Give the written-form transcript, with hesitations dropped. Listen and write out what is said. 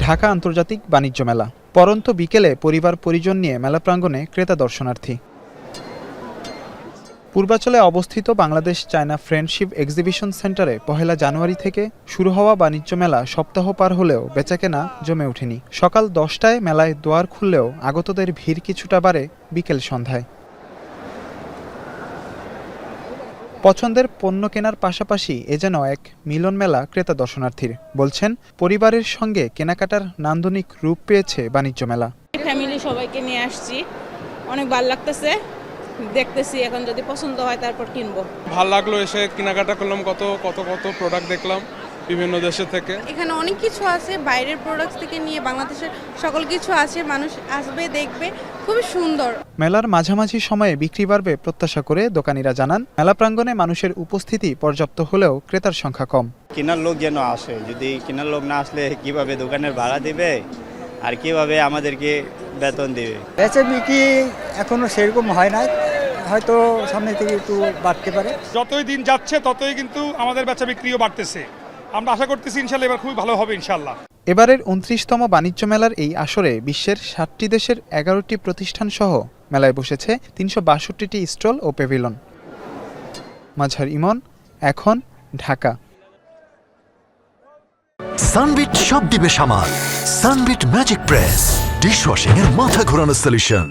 ঢাকা আন্তর্জাতিক বাণিজ্য মেলা। পরন্ত বিকেলে পরিবার পরিজন নিয়ে মেলা প্রাঙ্গণে ক্রেতা দর্শনার্থী। পূর্বাচলে অবস্থিত বাংলাদেশ চায়না ফ্রেন্ডশিপ এক্সিবিশন সেন্টারে ১ জানুয়ারি থেকে শুরু হওয়া বাণিজ্য মেলা সপ্তাহ পার হলেও বেচাকেনা জমে ওঠেনি। সকাল ১০টায় মেলায় দুয়ার খুললেও আগতদের ভিড় কিছুটা বাড়ে বিকেল সন্ধ্যায়। পছন্দের পণ্য কেনার পাশাপাশি এ যেন এক মিলন মেলা ক্রেতা দর্শনার্থীর। বলছেন, পরিবারের সঙ্গে কেনাকাটার নান্দনিক রূপ পেয়েছে বাণিজ্য মেলা। ফ্যামিলি সবাইকে নিয়ে আসছি, অনেক ভালো লাগতেছে, দেখতেছি এখন যদি পছন্দ হয় তারপর কিনবো। ভালো লাগলো, এসে কেনাকাটা করলাম, কত প্রোডাক্ট দেখলাম বিভিন্ন দেশের থেকে। এখানে অনেক কিছু আছে, বাইরের প্রোডাক্ট থেকে নিয়ে বাংলাদেশের সকল কিছু আছে, মানুষ আসবে দেখবে, খুবই সুন্দর। মেলার মাঝামাঝি সময়ে বিক্রি বাড়বে প্রত্যাশা করে দোকানিরা জানান, মেলা প্রাঙ্গণে মানুষের উপস্থিতি পর্যাপ্ত হলেও ক্রেতার সংখ্যা কম। কেনার লোক যেন আসে, যদি কেনার লোক না আসলে কিভাবে দোকানের ভাড়া দিবে আর কিভাবে আমাদেরকে বেতন দিবে। বেচা বিক্রি এখনো সেরকম হয় না, হয়তো সামনে থেকে একটু বাড়তে পারে। যতই দিন যাচ্ছে ততই কিন্তু আমাদের বেচা বিক্রিও বাড়তেছে। আমরা আশা করতেছি ইনশাল্লাহ এবার খুবই ভালো হবে ইনশাল্লাহ। এবারের ২৯তম বাণিজ্য মেলার এই আসরে বিশ্বের ৬০টি দেশের ১১টি প্রতিষ্ঠান সহ মেলায় বসেছে ৩৬২টি স্টল ও প্যাভিলন। মাঝার ইমন, এখন, ঢাকা। সানবিট সব দিবে সামাল। সানবিট ম্যাজিক প্রেস ডিশওয়াশিং এর মাথা ঘোরানো সলিউশন।